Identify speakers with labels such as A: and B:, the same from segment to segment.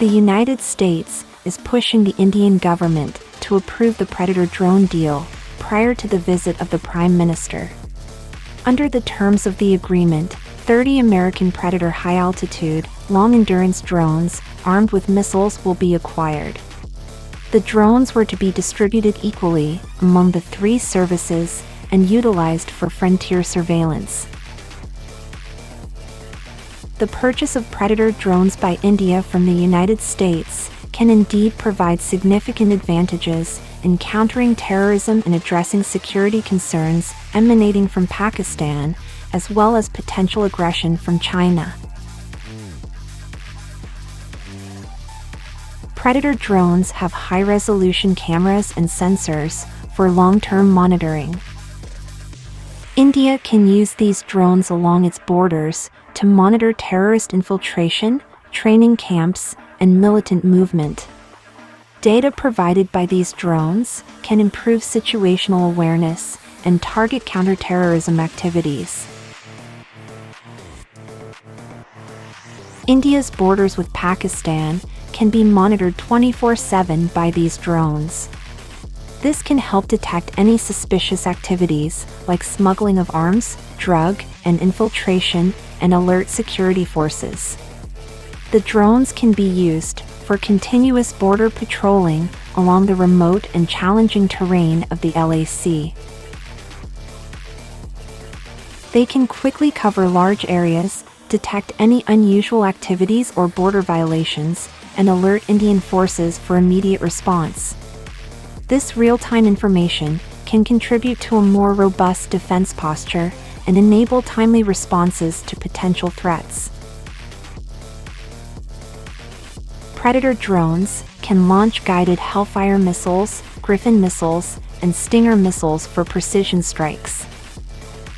A: The United States is pushing the Indian government to approve the Predator drone deal prior to the visit of the Prime Minister. Under the terms of the agreement, 30 American Predator high-altitude, long-endurance drones armed with missiles will be acquired. The drones were to be distributed equally among the three services and utilized for frontier surveillance. The purchase of Predator drones by India from the United States can indeed provide significant advantages in countering terrorism and addressing security concerns emanating from Pakistan, as well as potential aggression from China. Predator drones have high-resolution cameras and sensors for long-term monitoring. India can use these drones along its borders to monitor terrorist infiltration, training camps, and militant movement. Data provided by these drones can improve situational awareness and target counterterrorism activities. India's borders with Pakistan can be monitored 24/7 by these drones. This can help detect any suspicious activities like smuggling of arms, drug, and infiltration, and alert security forces. The drones can be used for continuous border patrolling along the remote and challenging terrain of the LAC. They can quickly cover large areas, detect any unusual activities or border violations, and alert Indian forces for immediate response. This real-time information can contribute to a more robust defense posture and enable timely responses to potential threats. Predator drones can launch guided Hellfire missiles, Griffin missiles, and Stinger missiles for precision strikes.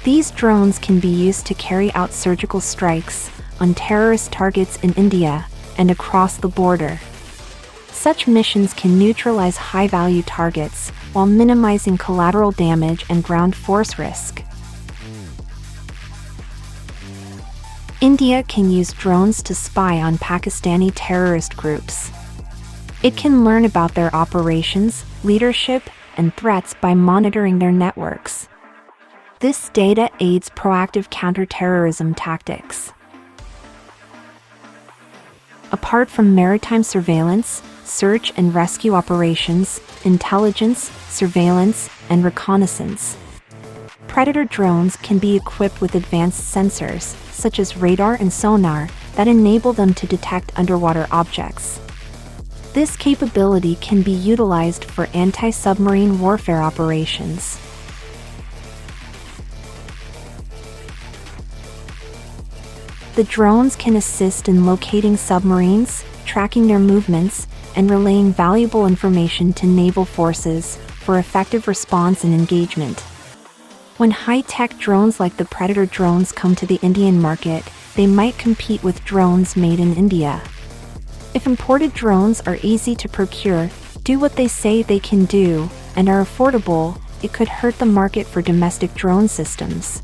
A: These drones can be used to carry out surgical strikes on terrorist targets in India and across the border. Such missions can neutralize high-value targets while minimizing collateral damage and ground force risk. India can use drones to spy on Pakistani terrorist groups. It can learn about their operations, leadership, and threats by monitoring their networks. This data aids proactive counterterrorism tactics. Apart from maritime surveillance, search and rescue operations, intelligence, surveillance, and reconnaissance, Predator drones can be equipped with advanced sensors, such as radar and sonar, that enable them to detect underwater objects. This capability can be utilized for anti-submarine warfare operations. The drones can assist in locating submarines, tracking their movements, and relaying valuable information to naval forces for effective response and engagement. When high-tech drones like the Predator drones come to the Indian market, they might compete with drones made in India. If imported drones are easy to procure, do what they say they can do, and are affordable, it could hurt the market for domestic drone systems.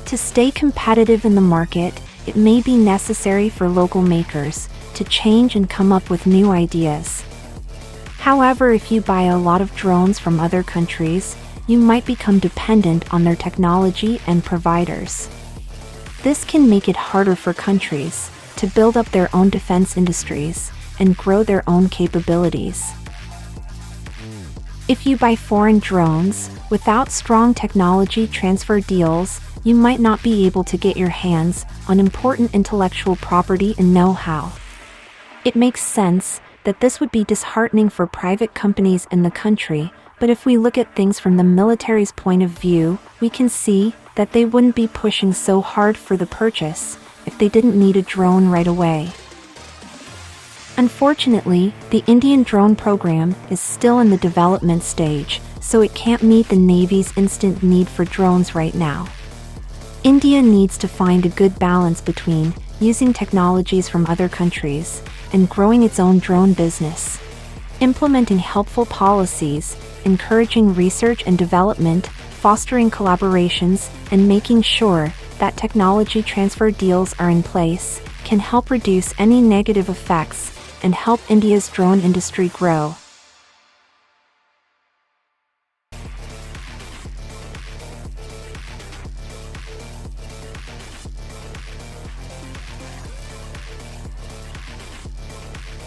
A: To stay competitive in the market, it may be necessary for local makers to change and come up with new ideas. However, if you buy a lot of drones from other countries, you might become dependent on their technology and providers. This can make it harder for countries to build up their own defense industries and grow their own capabilities. If you buy foreign drones, without strong technology transfer deals, you might not be able to get your hands on important intellectual property and know-how. It makes sense that this would be disheartening for private companies in the country, but if we look at things from the military's point of view, we can see that they wouldn't be pushing so hard for the purchase if they didn't need a drone right away. Unfortunately, the Indian drone program is still in the development stage, so it can't meet the Navy's instant need for drones right now. India needs to find a good balance between using technologies from other countries and growing its own drone business. Implementing helpful policies, encouraging research and development, fostering collaborations, and making sure that technology transfer deals are in place can help reduce any negative effects and help India's drone industry grow.